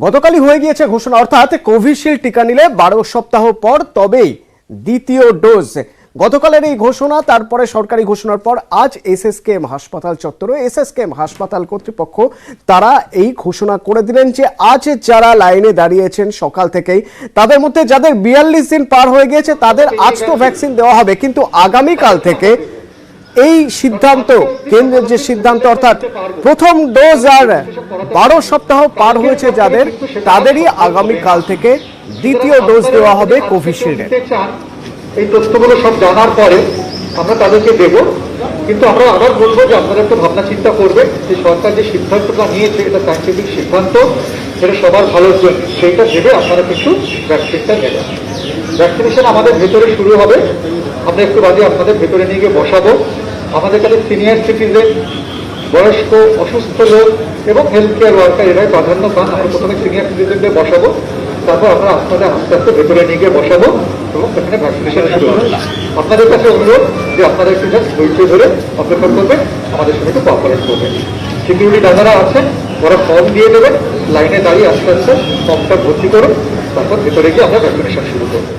গতকালই হয়ে গিয়েছে ঘোষণা, অর্থাৎ কোভিশিল্ড টিকা নিলে 12 সপ্তাহ পর তবেই দ্বিতীয় ডোজ। গতকালের এই ঘোষণা, তারপরে সরকারি ঘোষণার পর আজ এসএসকেএম হাসপাতাল চত্বরে এসএসকেএম হাসপাতাল কর্তৃপক্ষ তারা এই ঘোষণা করে দিলেন যে আজ যারা লাইনে দাঁড়িয়েছেন সকাল থেকেই, তাদের মধ্যে যাদের 42 দিন পার হয়ে গিয়েছে তাদের আজ তো ভ্যাকসিন দেওয়া হবে, কিন্তু আগামীকাল থেকে এই সিদ্ধান্ত, কেন্দ্রের যে সিদ্ধান্ত, অর্থাৎ প্রথম ডোজ আর 12 সপ্তাহ পার হয়েছে যাদের, তাদেরই আগামীকাল থেকে দ্বিতীয় ডোজ দেওয়া হবে কোভিশিল্ডের। এই তথ্যগুলো সব জানার পরে আমরা তাদেরকে দেব, কিন্তু আমরা আবার বলবো যে আপনারা একটু ভাবনা চিন্তা করবেন যে সরকার যে সিদ্ধান্তটা নিয়েছে এটা সায়েন্টিফিক সিদ্ধান্ত, এটা সবার ভালোর জন্য, সেইটা ভেবে আপনারা কিছু ভ্যাকসিনটা নেবেন। ভ্যাকসিনেশন আমাদের ভেতরে শুরু হবে, আমরা একটু বাদে আপনাদের ভেতরে নিয়ে গিয়ে বসাবো। আমাদের কাছে সিনিয়র সিটিজেন, বয়স্ক, অসুস্থ লোক এবং হেলথ কেয়ার ওয়ার্কার এরাই প্রাধান্য পান। আমরা প্রথমে সিনিয়র সিটিজেনদের বসাবো, তারপর আমরা আপনাদের আস্তে আস্তে ভেতরে নিয়ে গিয়ে বসাবো এবং সেখানে ভ্যাকসিনেশন শুরু হবে। আপনাদের কাছে অনুরোধ যে আপনারা একটু জাস্ট ধৈর্য ধরে অপেক্ষা করবেন, আমাদের সঙ্গে একটু কোঅপারেট করবেন। সিকিউরিটি দাদারা আছেন, ওরা ফর্ম দিয়ে দেবেন, লাইনে দাঁড়িয়ে আস্তে আস্তে ফর্মটা ভর্তি করুন, তারপর ভেতরে গিয়ে আমরা ভ্যাকসিনেশন শুরু করবো।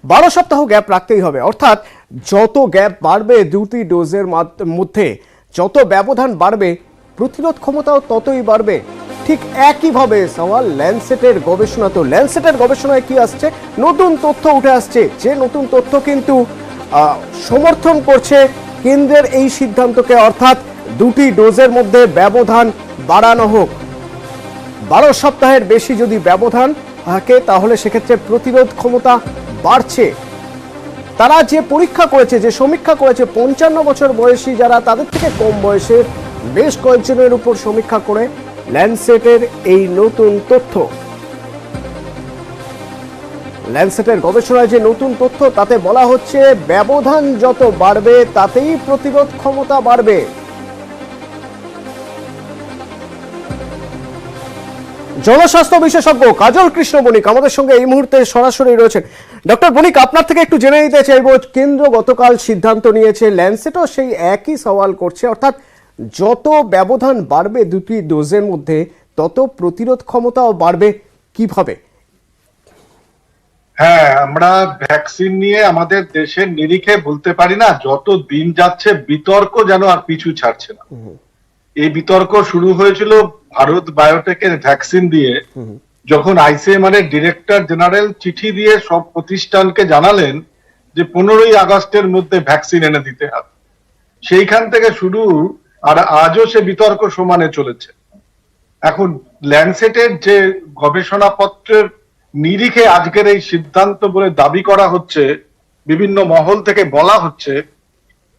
12 সপ্তাহ গ্যাপ রাখতেই হবে, অর্থাৎ যত গ্যাপ বাড়বে দুটি ডোজের মধ্যে, যত ব্যবধান বাড়বে প্রতিরোধ ক্ষমতাও ততই বাড়বে। ঠিক একইভাবে সওয়াল ল্যান্সেটের গবেষণা। তো ল্যান্সেটের গবেষণায় কি আসছে? নতুন তথ্য উঠে আসছে, যে নতুন তথ্য কিন্তু সমর্থন করছে কেন্দ্রের এই সিদ্ধান্তকে, অর্থাৎ দুটি ডোজের মধ্যে ব্যবধান বাড়ানো হোক। 12 সপ্তাহের বেশি যদি ব্যবধান থাকে তাহলে সেক্ষেত্রে প্রতিরোধ ক্ষমতা বাড়ছে। তারা যে পরীক্ষা করেছে, যে সমীক্ষা করেছে 55 বছর বয়সী যারা, তাদের থেকে কম বয়সের বেশ কয়েকজনের উপর সমীক্ষা করে ল্যান্সেটের এই নতুন তথ্য, ল্যান্সেটের গবেষণায় যে নতুন তথ্য, তাতে বলা হচ্ছে ব্যবধান যত বাড়বে তাতেই প্রতিরোধ ক্ষমতা বাড়বে। জনস্বাস্থ্য বিশেষজ্ঞ কাজল কৃষ্ণ বণিক আমাদের সঙ্গে এই মুহূর্তে সরাসরি রয়েছেন। ডক্টর বণিক, আপনার থেকে একটু জেনে নিতে চাইব, কেন্দ্র গতকাল সিদ্ধান্ত নিয়েছে, ল্যান্সেটও সেই একই সওয়াল করছে, অর্থাৎ যত ব্যবধান বাড়বে দুটি ডোজের মধ্যে তত প্রতিরোধ ক্ষমতাও বাড়বে। কিভাবে? হ্যাঁ, আমরা ভ্যাকসিন নিয়ে আমাদের দেশের নিরিখে বলতে পারি না, যত দিন যাচ্ছে বিতর্ক যেন আর পিছু ছাড়ছে না। এই বিতর্ক শুরু হয়েছিল ভারত বায়োটেকের ভ্যাকসিন দিয়ে, যখন আইসিএমআর এর ডিরেক্টর জেনারেল চিঠি দিয়ে সব প্রতিষ্ঠানকে জানালেন যে 15ই আগস্টের মধ্যে ভ্যাকসিন এনে দিতে হবে। সেইখান থেকে শুরু, আর আজও সে বিতর্ক সমানে চলেছে। এখন ল্যান্সেটের যে গবেষণাপত্রের নিরিখে আজকের এই সিদ্ধান্ত বলে দাবি করা হচ্ছে, বিভিন্ন মহল থেকে বলা হচ্ছে,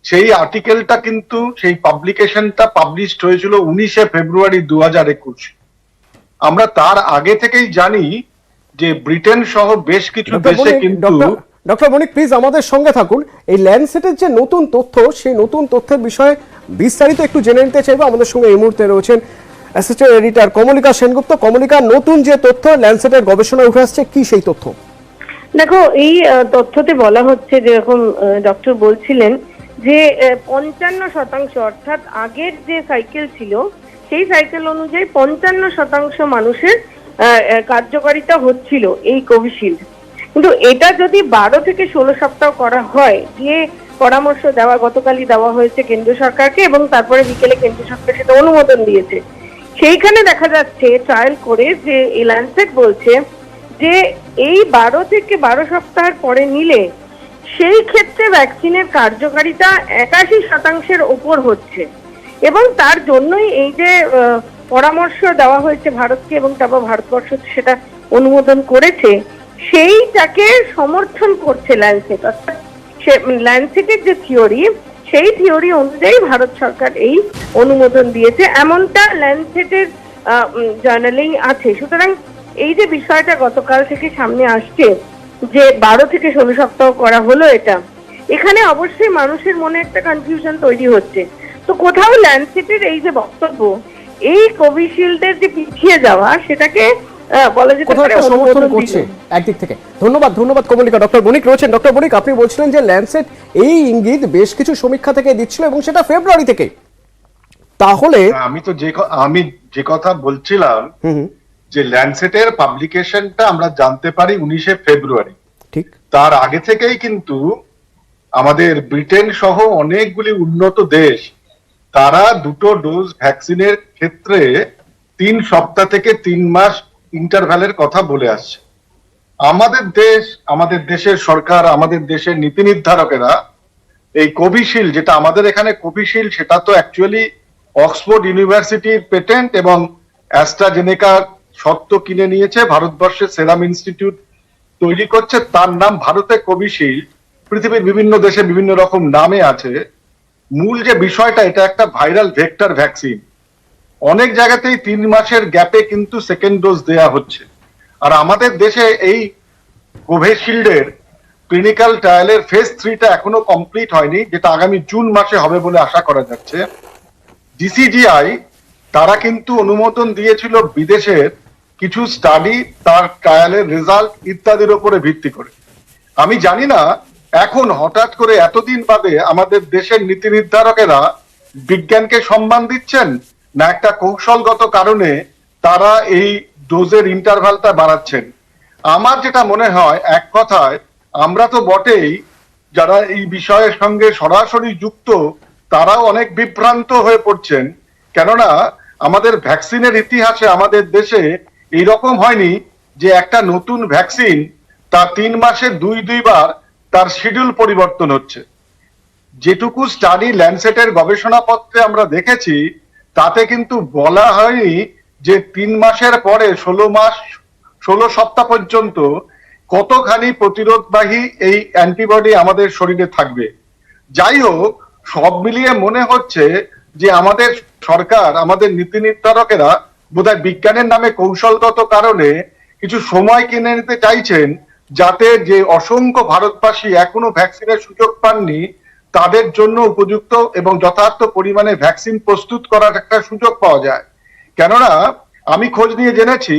সেই আর্টিকেলটা কিন্তু, সেই পাবলিকেশনটা পাবলিশড হয়েছিল 19শে ফেব্রুয়ারি 2021। আমরা তার আগে থেকেই জানি যে ব্রিটেন সহ বেশ কিছু দেশে কিন্তু। ডক্টর বণিক, প্লিজ আমাদের সঙ্গে থাকুন। এই ল্যান্সেটের যে নতুন তথ্য, সেই নতুন তথ্যের বিষয়ে বিস্তারিত একটু জেনে নিতে চাইবো। আমাদের সঙ্গে এই মুহূর্তে রয়েছেন অ্যাসিস্ট্যান্ট এডিটর কমলিকা সেনগুপ্ত। কমলিকা, নতুন যে তথ্য ল্যান্সেটের গবেষণায় উঠে আসছে, কি সেই তথ্য? দেখো, এই তথ্যতে বলা হচ্ছে, যেরকম ডক্টর বলছিলেন, যে 55%, অর্থাৎ আগের যে সাইকেল ছিল সেই সাইকেল অনুযায়ী 55% মানুষের কার্যকারিতা হচ্ছিল এই কোভিশিল্ড। কিন্তু এটা যদি 12 থেকে 16 সপ্তাহ করা হয়, যে পরামর্শ দেওয়া গতকালই দেওয়া হয়েছে কেন্দ্র সরকারকে, এবং তারপরে বিকেলে কেন্দ্র সরকার সেটা অনুমোদন দিয়েছে, সেইখানে দেখা যাচ্ছে ট্রায়াল করে যে এই ল্যান্সেট বলছে যে এই 12 থেকে 12 সপ্তাহের পরে নিলে সেই ক্ষেত্রে ভ্যাকসিনের কার্যকারিতা 81% ওপর হচ্ছে, এবং তার জন্যই এই যে পরামর্শ দেওয়া হয়েছে ভারতকে, এবং তারপর ভারতবর্ষ সেটা অনুমোদন করেছে, সেইটাকে সমর্থন করছে ল্যান্সেট। অর্থাৎ ল্যান্সেটের যে থিওরি, সেই থিওরি অনুযায়ী ভারত সরকার এই অনুমোদন দিয়েছে, এমনটা ল্যান্সেটের জার্নালেই আছে। সুতরাং এই যে বিষয়টা গতকাল থেকে সামনে আসছে, যে 12 থেকে 16 সপ্তাহ করা হলো, এটা এখানে অবশ্যই মানুষের মনে একটা কনফিউশন তৈরি হচ্ছে। তো কোথাও ল্যান্সেটের এই যে বক্তব্য, এই কোভিশিল্ডের যে পিছিয়ে যাওয়া, সেটাকে বলা যেতে পারে সমর্থন করছে একদিক থেকে। ধন্যবাদ কমলিকা। ডক্টর বণিক রয়েছেন। ডক্টর বণিক, আপনি বলছিলেন যে ল্যান্সেট এই ইঙ্গিত বেশ কিছু সমীক্ষা থেকে দিচ্ছিল, এবং সেটা ফেব্রুয়ারি থেকে। তাহলে আমি যে কথা বলছিলাম যে ল্যান্ডসেটের পাবলিকেশনটা আমরা জানতে পারি 19শে ফেব্রুয়ারি। ঠিক। তার আগে থেকেই কিন্তু আমাদের ব্রিটেন সহ অনেকগুলি উন্নত দেশ তারা দুটো ডোজ ভ্যাকসিনের ক্ষেত্রে 3 সপ্তাহ থেকে 3 মাস ইন্টারভ্যালের কথা বলে আসছে। আমাদের দেশ, আমাদের দেশের সরকার, আমাদের দেশের নীতি নির্ধারকেরা এই কোভিশিল্ড, যেটা আমাদের এখানে কোভিশিল্ড, সেটা তো অ্যাকচুয়ালি অক্সফোর্ড ইউনিভার্সিটির পেটেন্ট এবং অ্যাস্ট্রাজেনেকা সত্ত্ব কিনে নিয়েছে, ভারতবর্ষের সেরাম ইনস্টিটিউট তৈরি করছে, তার নাম ভারতে কোভিশিল্ড। পৃথিবীর বিভিন্ন দেশে বিভিন্ন রকম নামে আছে। মূল যে বিষয়টা, এটা একটা ভাইরাল ভেক্টর ভ্যাকসিন। অনেক জায়গাতেই 3 মাসের গ্যাপে কিন্তু সেকেন্ড ডোজ দেয়া হচ্ছে। আর আমাদের দেশে এই কোভিশিল্ডের ক্লিনিক্যাল ট্রায়ালের ফেজ 3টা এখনো কমপ্লিট হয়নি, যেটা আগামী জুন মাসে হবে বলে আশা করা যাচ্ছে। ডিসিজিআই তারা কিন্তু অনুমোদন দিয়েছিল বিদেশের কিছু স্টাডি, তার ট্রায়ালের রেজাল্ট ইত্যাদির উপরে ভিত্তি করে। আমি জানি না এখন হঠাৎ করে এতদিন বাদে আমাদের দেশের নীতি নির্ধারকেরা বিজ্ঞানকে সম্মান দিচ্ছেন, না একটা কৌশলগত কারণে তারা এই ডোজের ইন্টারভালটা বাড়াচ্ছেন। আমার যেটা মনে হয়, এক কথায় আমরা তো বটেই, যারা এই বিষয়ের সঙ্গে সরাসরি যুক্ত তারাও অনেক বিভ্রান্ত হয়ে পড়ছেন। কেননা আমাদের ভ্যাকসিনের ইতিহাসে আমাদের দেশে এইরকম হয়নি যে একটা নতুন ভ্যাকসিন তা 3 মাসে 2 বার তার শিডিউল পরিবর্তন হচ্ছে। যেটুকু স্টাডি ল্যান্ডসেটের গবেষণাপত্রে আমরা দেখেছি, তাতে কিন্তু বলা হয়নি যে 3 মাসের পরে 16 সপ্তাহ পর্যন্ত কতখানি প্রতিরোধবাহী এই অ্যান্টিবডি আমাদের শরীরে থাকবে। যাই হোক, সব মিলিয়ে মনে হচ্ছে যে আমাদের সরকার, আমাদের নীতি নির্ধারকেরা বোধহয় বিজ্ঞানের নামে কৌশলগত কারণে কিছু সময় কিনে নিতে চাইছেন, যাতে যে অসংখ্য ভারতবাসী এখনো ভ্যাকসিনের সুযোগ পাননি তাদের জন্য উপযুক্ত এবং যথার্থ পরিমাণে ভ্যাকসিন প্রস্তুত করার একটা সুযোগ পাওয়া যায়। কেননা আমি খোঁজ নিয়ে জেনেছি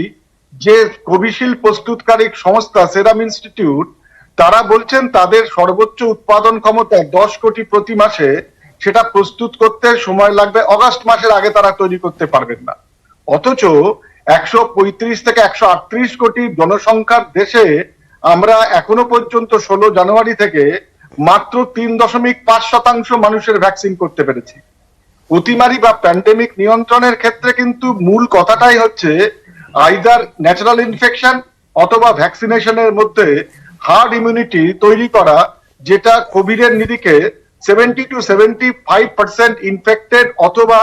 যে কোভিশিল্ড প্রস্তুতকারী সংস্থা সেরাম ইনস্টিটিউট, তারা বলছেন তাদের সর্বোচ্চ উৎপাদন ক্ষমতা 10 কোটি প্রতি মাসে, সেটা প্রস্তুত করতে সময় লাগবে, অগাস্ট মাসের আগে তারা তৈরি করতে পারবেন না। অথচ 135 থেকে 138 কোটি জনসংখ্যার দেশে আমরা এখনো পর্যন্ত 16 জানুয়ারি থেকে মাত্র 3.5% মানুষের ভ্যাকসিন করতে পেরেছি। অতিমারি বা প্যান্ডেমিক নিয়ন্ত্রণের ক্ষেত্রে কিন্তু মূল কথাটাই হচ্ছে আইদার ন্যাচারাল ইনফেকশন অথবা ভ্যাকসিনেশনের মধ্যে হার্ড ইমিউনিটি তৈরি করা, যেটা কোভিডের নিরিখে 70 to 75% ইনফেক্টেড অথবা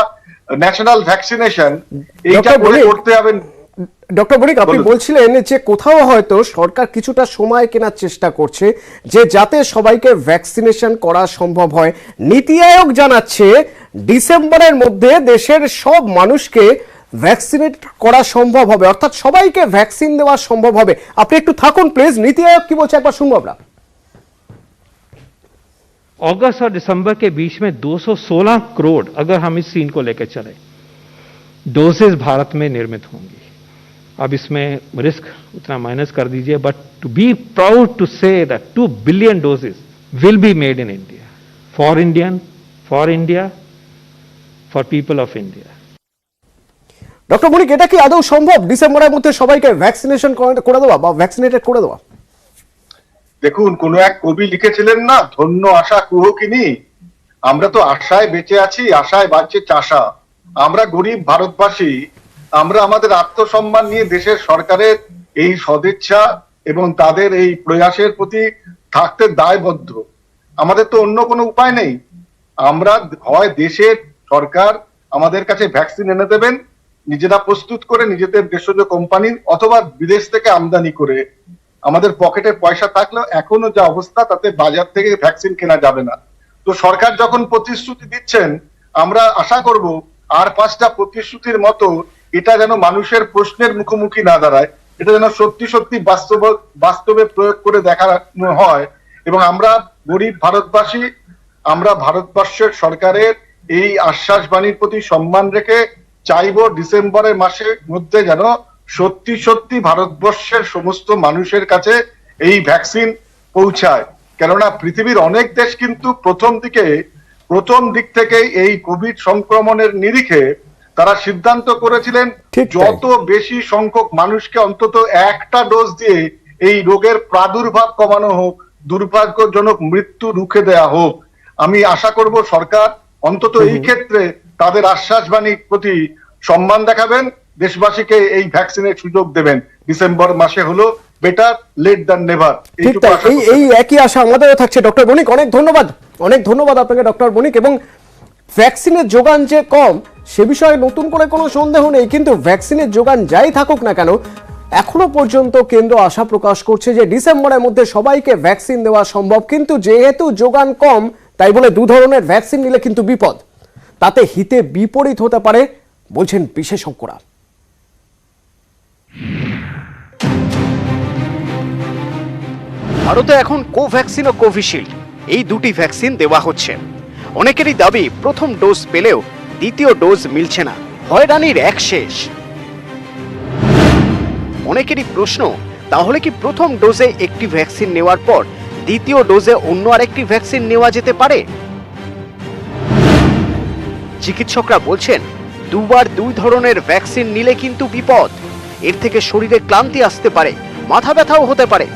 ন্যাশনাল ভ্যাকসিনেশন, এইটা করতে হবে। ডক্টর বণিক, আপনি বলছিলেন যে কোথাও হয়তো সরকার কিছুটা সময় কেনার চেষ্টা করছে যে যাতে সবাইকে ভ্যাকসিনেশন করা সম্ভব হয়। নীতি আয়োগ জানাচ্ছে ডিসেম্বরের মধ্যে দেশের সব মানুষকে ভ্যাকসিনেট করা সম্ভব হবে, অর্থাৎ সবাইকে ভ্যাকসিন দেওয়া সম্ভব হবে। আপনি একটু থাকুন প্লিজ, নীতি আয়োগ কি বলছে একবার শুনবো আমরা। अगस्त और दिसंबर के बीच में 216 करोड़ अगर हम इस सीन को लेकर चले डोजेस भारत में निर्मित होंगी। अब इसमें रिस्क उतना माइनस कर दीजिए, but to be proud to say that 2 billion doses will be made in India, for India, for people of India. Doctor Banik, এটা কি আদৌ সম্ভব ডিসেম্বরের মধ্যে সবাইকে ভ্যাকসিনেশন করে দেওয়া বা ভ্যাকসিনেটেড করে দেওয়া? দেখুন, কোন এক কবি লিখেছিলেন না, ধন্য আশা কুহকিনী। আমরা তো আশায় বেঁচে আছি, আশায় বাঁচছে চাষা। আমরা গরিব ভারতবাসী, আমরা আমাদের আত্মসম্মান নিয়ে দেশের সরকারের এই সদিচ্ছা এবং তাদের এই প্রয়াসের প্রতি থাকতে দায়বদ্ধ। আমাদের তো অন্য কোনো উপায় নেই। আমরা হয় দেশের সরকার আমাদের কাছে ভ্যাকসিন এনে দেবেন নিজেরা প্রস্তুত করে নিজেদের দেশজ কোম্পানি, অথবা বিদেশ থেকে আমদানি করে। আমাদের পকেটে পয়সা থাকলেও এখনো যা অবস্থা, তাতে বাজার থেকে ভ্যাকসিন কেনা যাবে না। তো সরকার যখন প্রতিশ্রুতি দিচ্ছেন, আমরা আশা করব আর 5টা প্রতিশ্রুতির মতো এটা যেন মানুষের প্রশ্নের মুখোমুখি না দাঁড়ায়, এটা যেন সত্যি সত্যি বাস্তবে প্রয়োগ করে দেখানো হয়। এবং আমরা গরিব ভারতবাসী, আমরা ভারতবর্ষের সরকারের এই আশ্বাস বাণীর প্রতি সম্মান রেখে চাইবো ডিসেম্বরের মাসের মধ্যে যেন সত্যি সত্যি ভারতবর্ষের সমস্ত মানুষের কাছে এই ভ্যাকসিন পৌঁছায়। কেননা পৃথিবীর অনেক দেশ কিন্তু প্রথম দিক থেকে এই কোভিড সংক্রমণের নিরিখে তারা সিদ্ধান্ত করেছিলেন ঠিক তাই। যত বেশি সংখ্যক মানুষকে অন্তত একটা ডোজ দিয়ে এই রোগের প্রাদুর্ভাব কমানো হোক, দুর্ভাগ্যজনক মৃত্যু রুখে দেয়া হোক। আমি আশা করব সরকার অন্তত এই ক্ষেত্রে তাদের আশ্বাসবাণীর প্রতি সম্মান দেখাবেন, দেশবাসীকে এই ভ্যাকসিনের সুযোগ দেবেন। ডিসেম্বর মাসে হলো বেটার লেট দ্যান নেভার। ঠিক তাই, এই একই আশা আমাদেরও থাকছে। ডক্টর বণিক, অনেক ধন্যবাদ আপনাকে ডক্টর বণিক। এবং ভ্যাকসিনের যোগান যে কম সে বিষয়ে নতুন করে কোনো সন্দেহ নেই, কিন্তু ভ্যাকসিনের যোগান যাই থাকুক না কেন এখনো পর্যন্ত কেন্দ্র আশা প্রকাশ করছে যে ডিসেম্বরের মধ্যে সবাইকে ভ্যাকসিন দেওয়া সম্ভব। কিন্তু যেহেতু যোগান কম তাই বলে দু ধরনের ভ্যাকসিন নিলে কিন্তু বিপদ, তাতে হিতে বিপরীত হতে পারে বলছেন বিশেষজ্ঞরা। ভারতে এখন কোভ্যাক্সিন ও কোভিশিল্ড এই দুটি ভ্যাকসিন দেওয়া হচ্ছে। অনেকেরই দাবি প্রথম ডোজ পেলেও দ্বিতীয় ডোজ মিলছে না, হয়রানির এক শেষ। অনেকেরই প্রশ্ন, তাহলে কি প্রথম ডোজে একটি ভ্যাকসিন নেওয়ার পর দ্বিতীয় ডোজে অন্য আরেকটি ভ্যাকসিন নেওয়া যেতে পারে? চিকিৎসকরা বলছেন দুবার দুই ধরনের ভ্যাকসিন নিলে কিন্তু বিপদ। এর থেকে শরীরে ক্লান্তি আসতে পারে, মাথা ব্যথাও হতে পারে।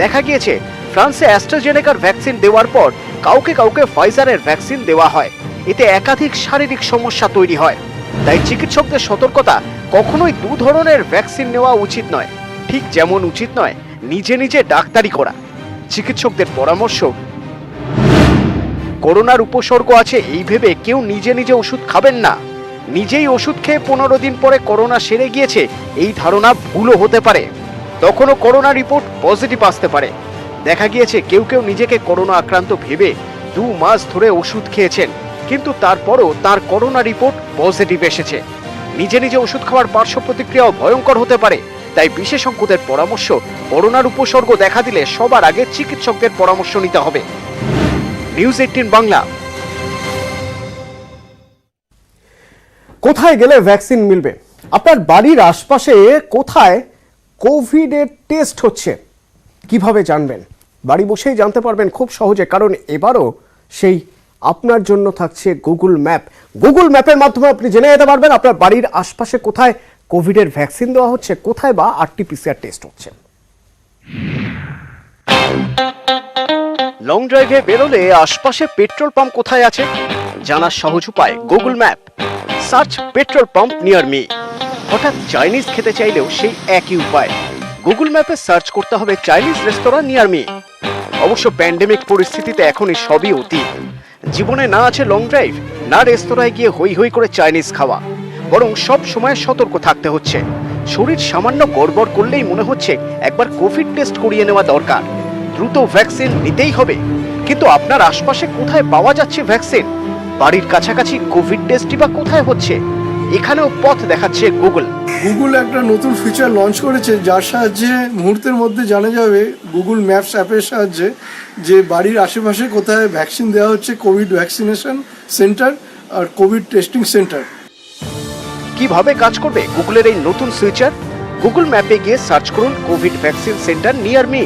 দেখা গিয়েছে ফ্রান্সে অ্যাস্ট্রাজেনেকার ভ্যাকসিন দেওয়ার পর কাউকে কাউকে ফাইজারের ভ্যাকসিন দেওয়া হয়, এতে একাধিক শারীরিক সমস্যা তৈরি হয়। তাই চিকিৎসকদের সতর্কতা, কখনোই দু ধরনের ভ্যাকসিন নেওয়া উচিত নয়। ঠিক যেমন উচিত নয় নিজে নিজে ডাক্তারি করা। চিকিৎসকদের পরামর্শ, করোনার উপসর্গ আছে এই ভেবে কেউ নিজে নিজে ওষুধ খাবেন না। নিজেই ওষুধ খেয়ে 15 দিন পরে করোনা সেরে গিয়েছে এই ধারণা ভুলও হতে পারে, তখনও করোনা রিপোর্ট পজিটিভ আসতে পারে। দেখা গিয়েছে কেউ কেউ নিজেকে করোনা আক্রান্ত ভেবে 2 মাস ধরে ওষুধ খেয়েছেন, কিন্তু তারপরও তার করোনা রিপোর্ট পজিটিভ এসেছে। নিজে নিজে ওষুধ খাওয়ার পার্শ্ব প্রতিক্রিয়াও ভয়ঙ্কর হতে পারে। তাই বিশেষজ্ঞদের পরামর্শ, করোনার উপসর্গ দেখা দিলে সবার আগে চিকিৎসকদের পরামর্শ নিতে হবে। নিউজ 18 বাংলা। কোথায় গেলে ভ্যাকসিন মিলবে? আপনার বাড়ির আশপাশে কোথায় কোভিডের টেস্ট হচ্ছে কিভাবে জানবেন? বাড়ি বসেই জানতে পারবেন খুব সহজে, কারণ এবারও সেই আপনার জন্য থাকছে গুগল ম্যাপ। গুগল ম্যাপের মাধ্যমে আপনি জেনে যেতে পারবেন আপনার বাড়ির আশপাশে কোথায় কোভিডের ভ্যাকসিন দেওয়া হচ্ছে, কোথায় বা আরটিপিসিআর টেস্ট হচ্ছে। লং ড্রাইভে বেরোলে আশপাশে পেট্রোল পাম্প কোথায় আছে জানার সহজ উপায় Google map. Search petrol pump near me. হঠাৎ চাইনিজ খেতে চাইলেও সেই একই উপায়, গুগল ম্যাপে সার্চ করতে হবে চাইনিজ রেস্তোরাঁ নিয়ার মি। অবশ্য প্যান্ডেমিক পরিস্থিতিতে এখন এই সবই অতীত। জীবনে না আছে লং ড্রাইভ, না রেস্তোরাঁয় গিয়ে হই হই করে চাইনিজ খাওয়া, বরং সব সময় সতর্ক থাকতে হচ্ছে। শরীর সামান্য গড়বড় করলেই মনে হচ্ছে একবার কোভিড টেস্ট করিয়ে নেওয়া দরকার। দ্রুত ভ্যাকসিন নিতেই হবে, কিন্তু আপনার আশপাশে কোথায় পাওয়া যাচ্ছে ভ্যাকসিন? বাড়ির কাছাকাছি কোভিড টেস্টই বা কোথায় হচ্ছে? এখানেও পথ দেখাচ্ছে গুগল। গুগল একটা নতুন ফিচার লঞ্চ করেছে যার সাহায্যে মুহূর্তের মধ্যে জানা যাবে গুগল ম্যাপস অ্যাপের সাহায্যে যে বাড়ির আশেপাশে কোথায় ভ্যাকসিন দেওয়া হচ্ছে, কোভিড ভ্যাকসিনেশন সেন্টার আর কোভিড টেস্টিং সেন্টার। কিভাবে কাজ করবে গুগলের এই নতুন ফিচার? গুগল ম্যাপে গিয়ে সার্চ করুন Covid vaccine centre near me.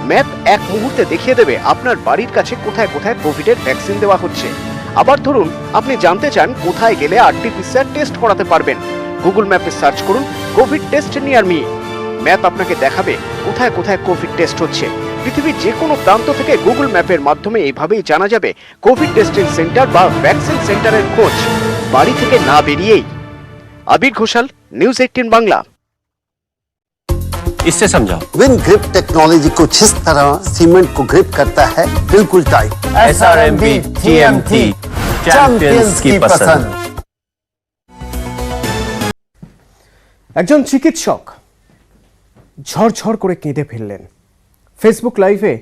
Map এক মুহূর্তে দেখিয়ে দেবে আপনার বাড়ির কাছে কোথায় কোথায় কোভিডের ভ্যাকসিন দেওয়া হচ্ছে। আবার ধরুন আপনি জানতে চান কোথায় গেলে আরটিপিসিআর টেস্ট করাতে পারবেন, গুগল ম্যাপে সার্চ করুন Covid test near me. Map আপনাকে দেখাবে কোথায় কোথায় কোভিড টেস্ট হচ্ছে। পৃথিবীর যে কোনো প্রান্ত থেকে গুগল ম্যাপের মাধ্যমে এইভাবেই জানা যাবে কোভিড টেস্টিং সেন্টার বা ভ্যাকসিন সেন্টারের খোঁজ, বাড়ি থেকে না বেরিয়েই। আবির ঘোষাল, নিউজ 18 বাংলা। इससे समझाओ। विन ग्रिप टेक्नोलॉजी कुछ इस तरह सीमेंट को ग्रिप करता है बिल्कुल टाइट। SRMB TMT चैंपियंस की पसंद। একজন চিকিৎসক ঝরঝর করে কেঁদে ফেললেন। ফেসবুক লাইভে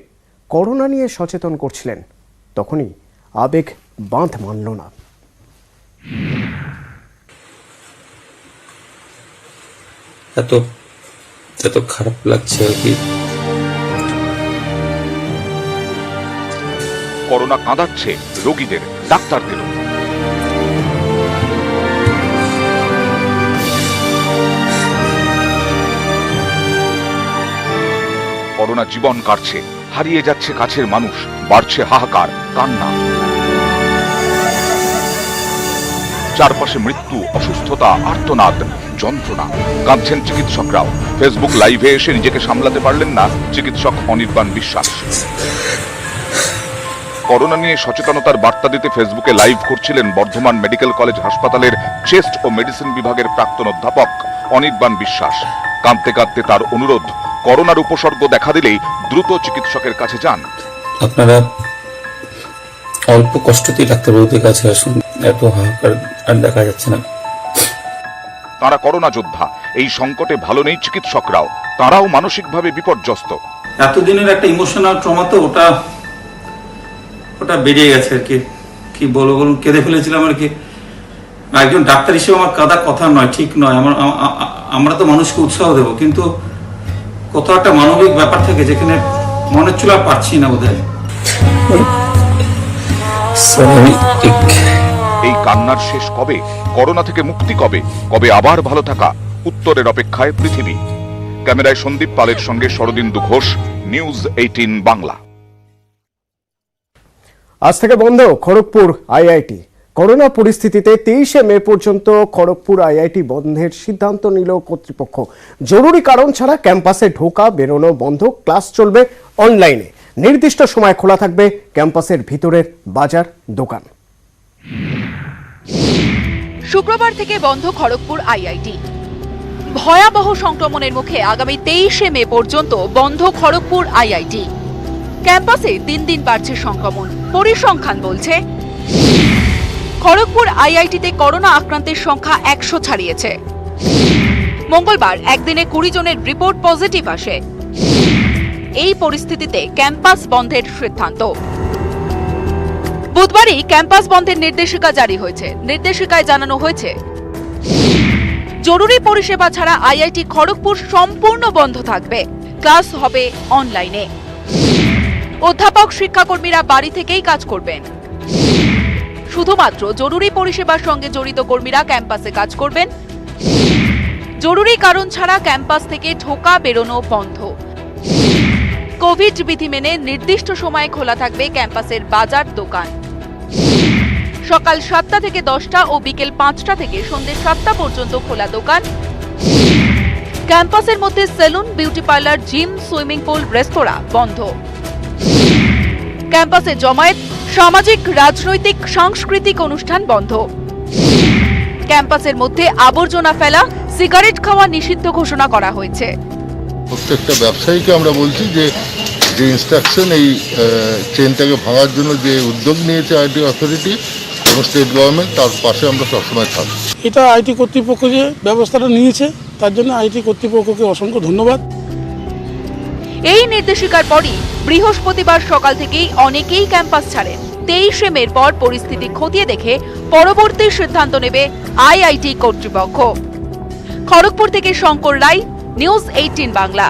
করোনা নিয়ে সচেতন করছিলেন, তখনই আবেগ বাঁধ মানল না। এত খারাপ লাগছে কি? করোনা কাঁদাচ্ছে রোগীদের, ডাক্তারদেরও। করোনা জীবন কাটছে, হারিয়ে যাচ্ছে কাছের মানুষ, বাড়ছে হাহাকার, কান্না। চারপাশে মৃত্যু, অসুস্থতা, আর্তনাদ, যন্ত্রণা। কাঁদছেন চিকিৎসকরাও। ফেসবুক লাইভে এসে নিজেকে সামলাতে পারলেন না চিকিৎসক অনির্বাণ বিশ্বাস। করোনা নিয়ে সচেতনতার বার্তা দিতে ফেসবুকে লাইভ করছিলেন বর্ধমান মেডিকেল কলেজ হাসপাতালের চেস্ট ও মেডিসিন বিভাগের প্রাক্তন অধ্যাপক অনির্বাণ বিশ্বাস। কাঁদতে কাঁদতে তার অনুরোধ, করোনার উপসর্গ দেখা দিলেই দ্রুত চিকিৎসকের কাছে যান। আপনারা অল্প কষ্টতেই ডাক্তারবাবুদের কাছে আসুন, এত হাহাকার আর দেখা যাচ্ছে না। তারা করোনা যোদ্ধা। এই সংকটে ভালো নেই চিকিৎসকরাও, তারাও মানসিকভাবে বিপর্যস্ত। এতদিনের একটা ইমোশনাল ট্রমা তো ওটা বেরিয়ে গেছে আর কি। কি বলবো বলুন, কেঁদে ফেলেছিলাম আর কি। একজন ডাক্তার হিসেবে আমার কাঁদা কথা নয়, ঠিক নয়। আমরা তো মানুষকে উৎসাহ দেবো, কিন্তু কোথাও একটা মানবিক ব্যাপার থাকে যেখানে মনে চুলা পারছি না বোধহয়। এই কান্নার শেষ কবে? করোনা থেকে মুক্তি কবে? কবে আবার ভালো থাকা? উত্তরের অপেক্ষায় পৃথিবী। ক্যামেরায় সন্দীপ পালের সঙ্গে শরদিন্দু ঘোষ, নিউজ 18 বাংলা। আজ থেকে বন্ধ খড়গপুর আইআইটি। করোনা পরিস্থিতিতে 23শে মে পর্যন্ত খড়গপুর আইআইটি বন্ধের সিদ্ধান্ত নিল কর্তৃপক্ষ। জরুরি কারণ ছাড়া ক্যাম্পাসে ঢোকা বেরোনো বন্ধ, ক্লাস চলবে অনলাইনে। নির্দিষ্ট সময় খোলা থাকবে ক্যাম্পাসের ভিতরের বাজার, দোকান। শুক্রবার থেকে বন্ধ খড়গপুর আইআইটি। ভয়াবহ সংক্রমণের মুখে আগামী 23শে মে পর্যন্ত বন্ধ খড়গপুর আইআইটি। ক্যাম্পাসে দিন দিন বাড়ছে সংক্রমণ। পরিসংখ্যান বলছে খড়গপুর আইআইটিতে করোনা আক্রান্তের সংখ্যা 100 ছাড়িয়েছে। মঙ্গলবার একদিনে 20 জনের রিপোর্ট পজিটিভ আসে। এই পরিস্থিতিতে ক্যাম্পাস বন্ধের সিদ্ধান্ত। বুধবারই ক্যাম্পাস বন্ধের নির্দেশিকা জারি হয়েছে। নির্দেশিকায় জানানো হয়েছে, জরুরি পরিষেবা ছাড়া আইআইটি খড়গপুর সম্পূর্ণ বন্ধ থাকবে। ক্লাস হবে অনলাইনে। অধ্যাপক, শিক্ষাকর্মীরা বাড়ি থেকেই কাজ করবেন। শুধুমাত্র জরুরি পরিষেবার সঙ্গে জড়িত কর্মীরা ক্যাম্পাসে কাজ করবেন। জরুরি কারণ ছাড়া ক্যাম্পাস থেকে ঢোকা বেরোনো বন্ধ। কোভিড বিধি মেনে নির্দিষ্ট সময়ে খোলা থাকবে ক্যাম্পাসের বাজার, দোকান। সকাল 7টা থেকে 10টা ও বিকেল 5টা থেকে সন্ধ্যে 7টা পর্যন্ত খোলা দোকান। ক্যাম্পাসের মধ্যে salon, beauty parlour, gym, swimming pool, রেস্তোরাঁ বন্ধ। ক্যাম্পাসে জমায়েত, সামাজিক, রাজনৈতিক, সাংস্কৃতিক অনুষ্ঠান বন্ধ। ক্যাম্পাসের মধ্যে আবর্জনা ফেলা, সিগারেট খাওয়া নিষিদ্ধ ঘোষণা করা হয়েছে। প্রত্যেকটা ব্যবসায়ীকে আমরা বলছি যে ইনস্ট্রাকশন, এই চেনটাকে ভাঙার জন্য যে উদ্যোগ নিয়েছে আইটি অথরিটি এবং স্টেট গভর্নমেন্ট, তার পাশে আমরা সবসময় থাকবো। এটা আইটি কর্তৃপক্ষ যে ব্যবস্থাটা নিয়েছে তার জন্য আইটি কর্তৃপক্ষকে অসংখ্য ধন্যবাদ। এই নির্দেশিকার পরই বৃহস্পতিবার সকাল থেকেই অনেকেই ক্যাম্পাস ছাড়েন। 23শে মের পর পরিস্থিতি খতিয়ে দেখে পরবর্তী সিদ্ধান্ত নেবে আইআইটি কর্তৃপক্ষ। খড়গপুর থেকে শঙ্কর রায়, নিউজ 18 বাংলা।